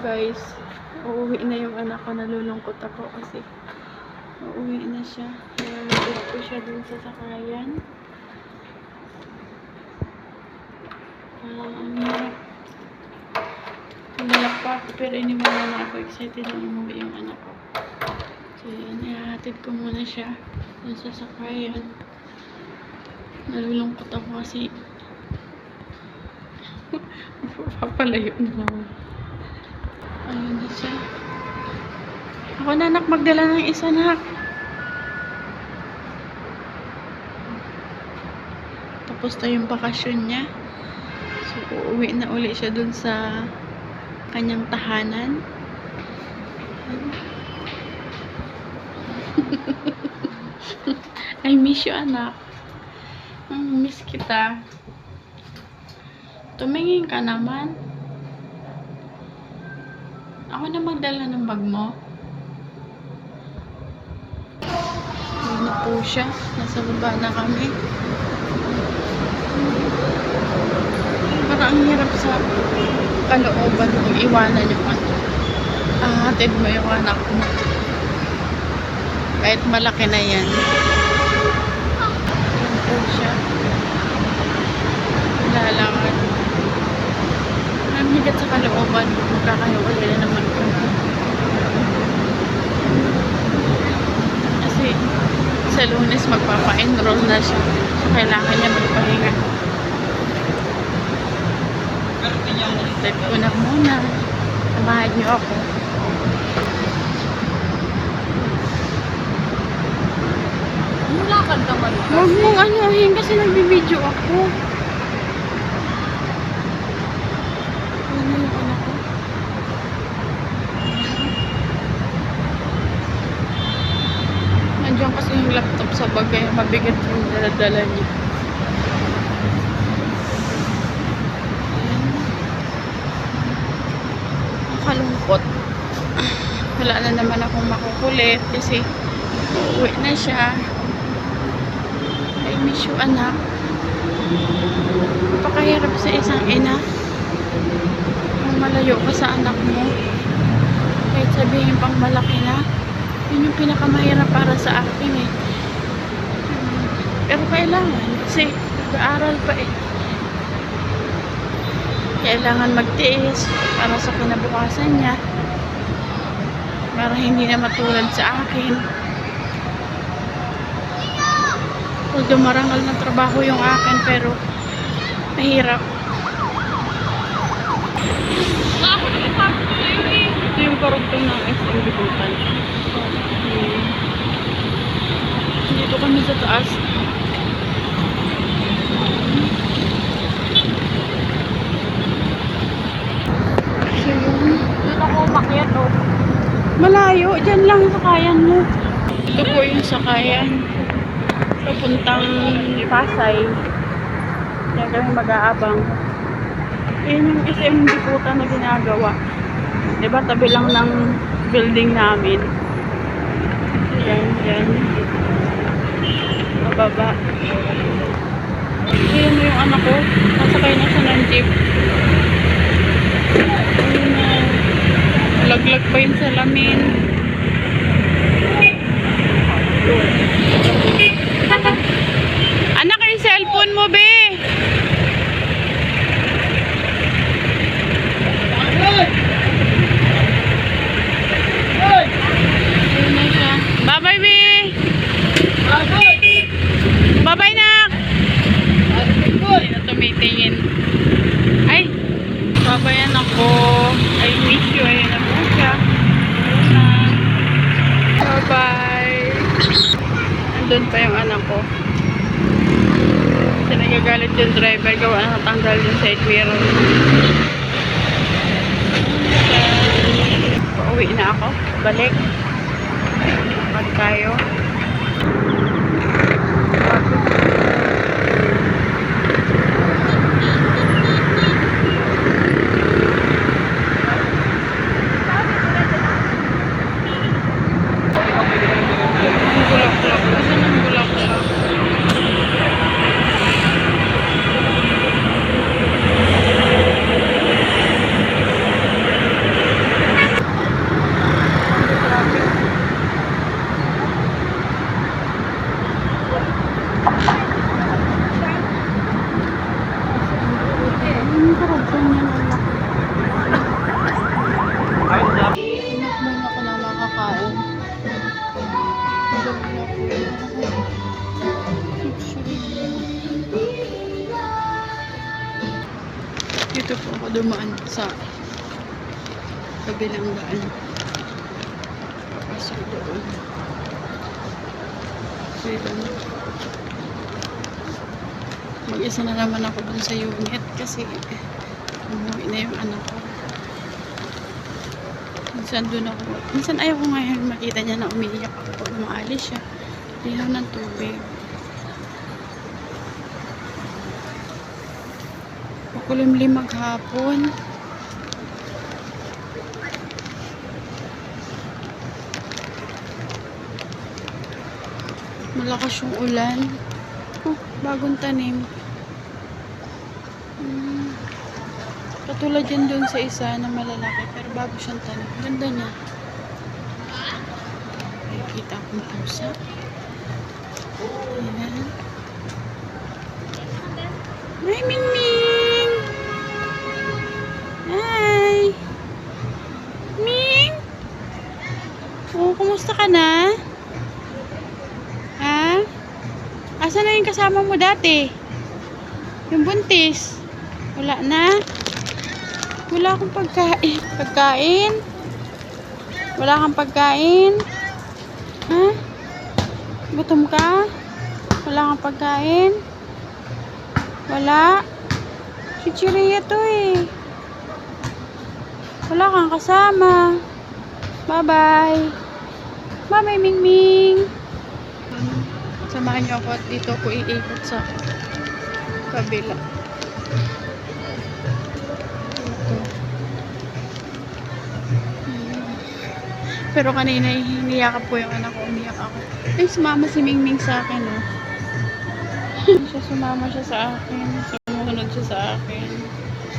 guys. Uuwi na yung anak ko. Nalulungkot ako kasi uuwi na siya. Nalulungkot ko siya dun sa sakayan. Malak pa ako pero iniwala na ako. Excited na umuwi yung anak ko. So yun, ihahatid ko muna siya dun sa sakayan. Nalulungkot ako kasi papalayo na ako. Ayun na siya. Ako na anak, magdala ng isa nak. Tapos na yung bakasyon niya. So uuwi na uli siya dun sa kanyang tahanan. I miss you anak. Miss kita. Tumingin ka naman. Ako na magdala ng bag mo. Ayun na po siya. Nasa baba na kami. Parang ang hirap sa kalooban kung iwanan yung anak. Hatid mo yung anak mo. Kahit malaki na yan. Ayun po siya. Lalakad. Ang higat sa kalooban. Magkakahiwalay na naman ko. Kasi sa Lunes magpapa-enroll na siya. So kailangan niya magpahinga. Take ko na muna. Samahan niyo ako. Lakad naman kasi. Huwag mong anuhin kasi nagbibideo ako. Ano yung anak ko? Nandiyan kasi yung laptop sa bagay. Mabigat yung daladala niya. Nakalungkot. Wala na naman akong makukulit kasi uwi na siya. I miss you anak. Napakahirap sa isang ina kung malayo ka sa anak mo. Kahit sabihin pang malaki na, yun yung pinakamahirap para sa akin eh. Pero kailangan kasi nag-aaral pa eh. Kailangan magtiis para sa kinabukasan niya, para hindi na matulad sa akin. Although marangal na trabaho yung akin pero mahirap. Ito yung karugtong ng SM Bibutan. Dito kami sa taas. So yun. Doon ako umakyat oh. Malayo. Diyan lang yung sakayan mo. Ito po yung sakayan. Papuntang Pasay. Diyan kami mag-aabang. Yan yung SM Bibutan na ginagawa. Diba tabi lang ng building namin. Yan. Mababa. Ayan mo yung anak ko. Nasakay na siya ng jeep. Ayun na. Laglag pa yung salamin. Anak, yung cellphone mo, be! Ayun na siya. Bye-bye, be! Bye-bye, nak! Hindi na tumitingin. Ay! Bye-bye, anak ko. I miss you. Ayun na po siya. Bye-bye. Andun pa yung anak ko. Kasi nagagalit yung driver. Gawa na natanggal yung side mirror. Pauwi na ako. Balik. Pag tayo. Bulak-bulak. Kasi nang bulak-bulak. kabilang daan. Papasok doon. So, yun. Mag-isa na naman ako dun sa unit kasi umuwi na yung anak ko. Minsan dun ako. Minsan ayaw ko ngayon makita niya na umiiyak ako pag umaalis siya. Lihaw ng tubig. Pakulimlim maghapon. Malakas yung ulan. Oh, bagong tanim. Katulad yan dun sa isa na malalaki pero bago siyang tanim. Ganda niya. Ay, kita akong pusa. Ayan. Hi, Ming! Hi! Ming! Oh, kumusta ka na? Ha? Asa na yung kasama mo dati? Yung buntis? Wala na? Wala akong pagkain. Pagkain? Wala kang pagkain? Ha? Gutom ka? Wala kang pagkain? Wala? Chichiria to eh. Wala kang kasama. Bye-bye. Bye-bye, Ming-Ming. Samahan niyo ako at dito ako iikot sa kabila. Pero kanina hiniyakap ko yung anak ko, umiyak ako. Ay, sumama si Ming-Ming sa akin, oh. Sumama siya sa akin. Sumunod siya sa akin.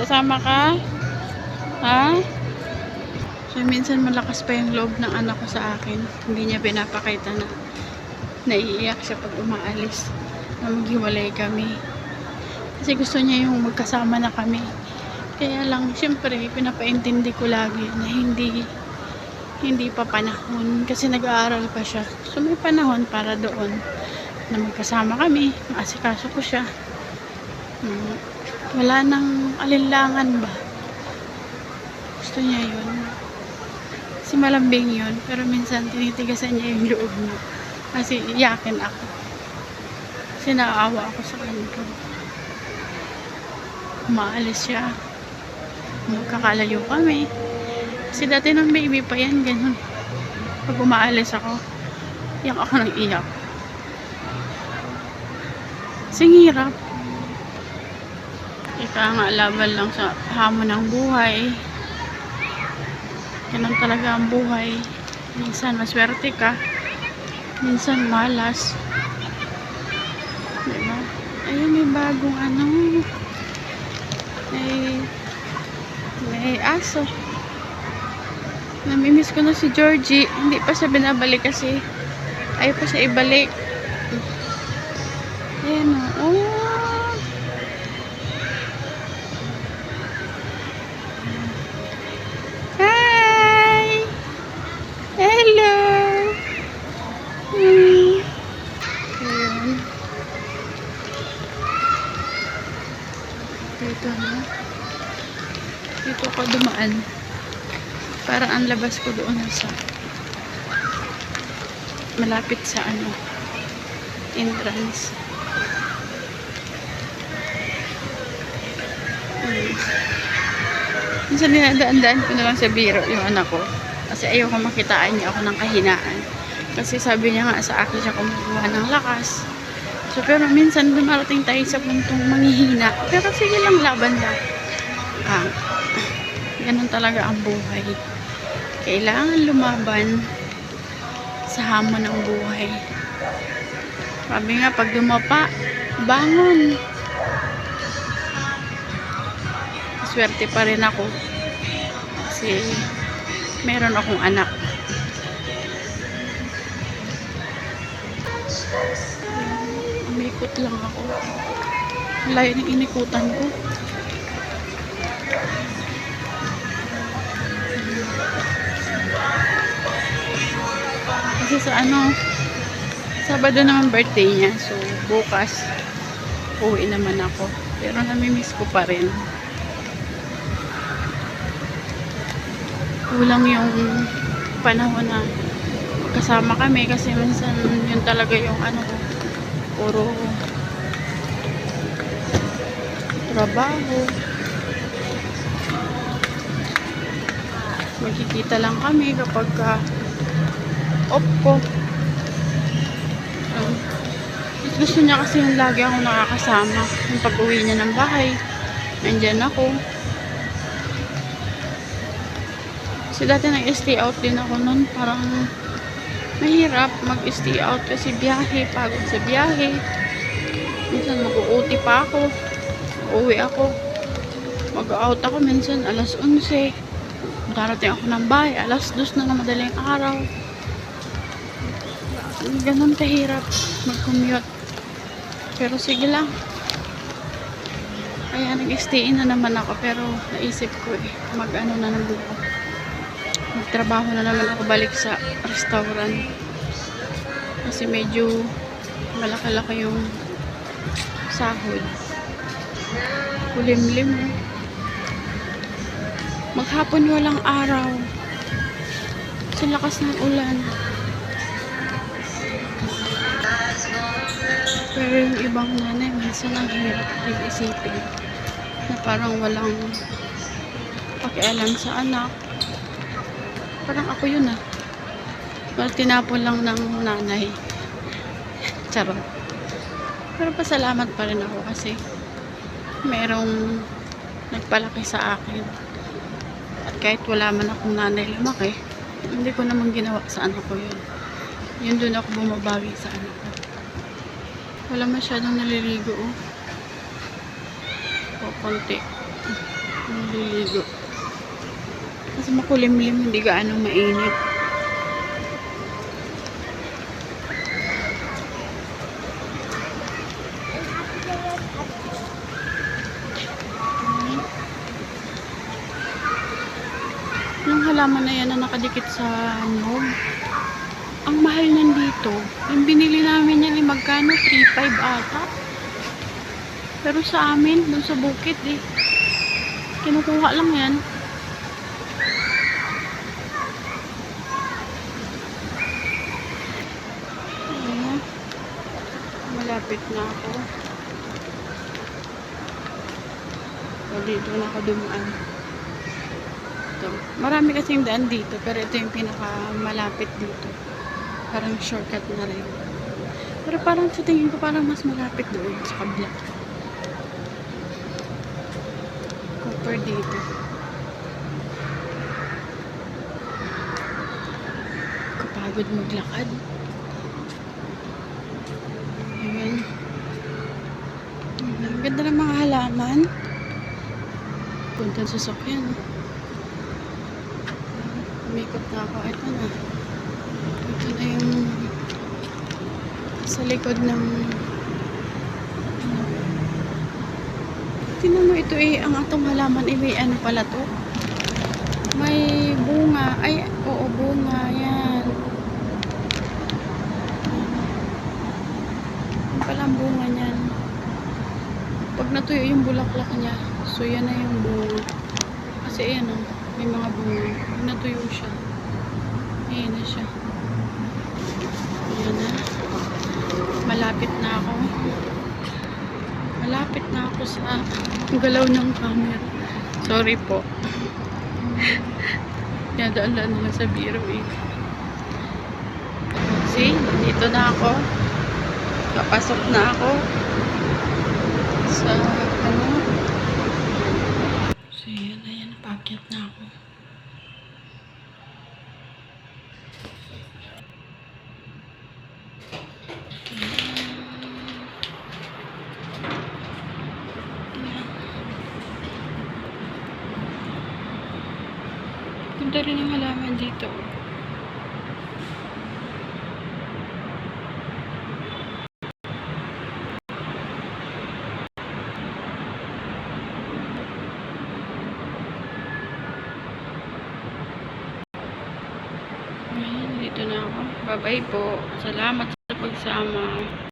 Sasama ka? Ha? So, minsan malakas pa yung loob ng anak ko sa akin. Hindi niya pinapakita na naiiyak siya pag umaalis. Na maghiwalay kami. Kasi gusto niya yung magkasama na kami. Kaya lang, syempre, pinapaintindi ko lagi na hindi pa panahon kasi nag-aaral pa siya. So may panahon para doon na magkasama kami, maasikaso ko siya. Wala nang alinlangan ba? Gusto niya yun. Kasi malambing yun, pero minsan tinitigasan niya yung loob niya. Kasi iyakin ako. Kasi naaawa ako sa kanya. Umaalis siya. Magkakalayo kami. Kasi dati nung baby pa yan, ganun. Pag umaalis ako, iyak ako ng iyak. Singirap. Ika nga, laban lang sa hamon ng buhay. Ganun talaga ang buhay. Minsan maswerte ka. Minsan malas. Diba? Ayun, may bagong ano. May aso. Namimiss ko na si Georgie. Hindi pa siya binabalik kasi ayaw pa siya ibalik. Ayan o. Oh. Hi! Hello! Ayan. Dito na. Dito ako dumaan. Para ang labas ko doon sa malapit sa ano entrance. Minsan dinadaan-daan ko na lang sa biro yung anak ko kasi ayoko makitaan niya ako ng kahinaan kasi sabi niya nga sa akin siya kumukuha ng lakas. So pero minsan dumarating tayo sa puntong manghihina pero sige lang, laban lang. Ganun talaga ang buhay. Kailangan lumaban sa hamon ng buhay. Sabi nga, pag dumapa, bangon. Swerte pa rin ako. Kasi, meron akong anak. Umikot lang ako. Layo ng inikutan ko. Kasi sa ano, Sabado naman birthday niya. So, bukas, uwi naman ako. Pero namimiss ko pa rin. kulang yung panahon na kasama kami kasi minsan yun talaga yung ano ko, puro trabaho. Magkikita lang kami kapag off ko. Gusto niya kasi yung lagi ako nakakasama. Yung pag-uwi niya ng bahay, nandyan ako. Kasi dati nag-stay out din ako nun. Parang mahirap mag-stay out kasi biyahe, pagod sa biyahe. Minsan mag-uuti pa ako. Uuwi ako. Mag-out ako minsan alas 11. Darating ako ng bahay, alas 2 na madaling araw. Ganun kahirap mag-commute. Pero sige lang. Kaya nag-stay na naman ako. Pero naisip ko mag-ano na naman ako. Magtrabaho na naman ako balik sa restaurant. Kasi medyo malaki-laki yung sahod. Kulimlim. Maghapon walang araw. Sa lakas ng ulan. Pero yung ibang nanay, minsan ang hirap din isipin na parang walang pakialam sa anak. Parang ako yun Parang tinapon lang ng nanay. Charot. Pero pasalamat pa rin ako kasi merong nagpalaki sa akin. At kahit wala man akong nanay lumaki, hindi ko naman ginawa sa anak ko yun. Yun dun ako bumabawi sa anak ko. Wala masyadong naliligo konti naliligo kasi makulimlim, hindi gaano mainit. Yung halaman na yan na nakadikit sa nyog, ang mahal nandito. Yung binili namin yan magkano? 3.5 ata. Pero sa amin, dun sa bukid kinukuha lang yan. Ayan. Malapit na ako. So, dito na ako dumaan. Ito. Marami kasing daan dito, pero ito yung pinakamalapit dito. Parang shortcut na rin. Pero parang sa tingin ko parang mas malapit doon sa kabila. Compare dito. Kapagod maglakad. Ayan. Ang ganda ng mga halaman. Punta sa sakyan. Umikot na ako. Ito na. Ito na yung sa likod ng tingnan mo ito ang atong halaman may ano pala to, may bunga. Ay, oo, bunga yan. Yung palang bunga niyan pag natuyo yung bulaklak niya, so yan na yung bunga kasi ayan may mga bunga. Pag natuyo siya, ayan na siya. Ayan na. Malapit na ako. Malapit na ako sa galaw ng camera. Sorry po. Nadaan-daan naman sa biro See, dito na ako. Kapasok na ako sa ano. So, ayan, pakyat na ako. Ganda rin ang halaman dito. Ayan, dito na ako. Bye-bye po. Salamat sa pagsama.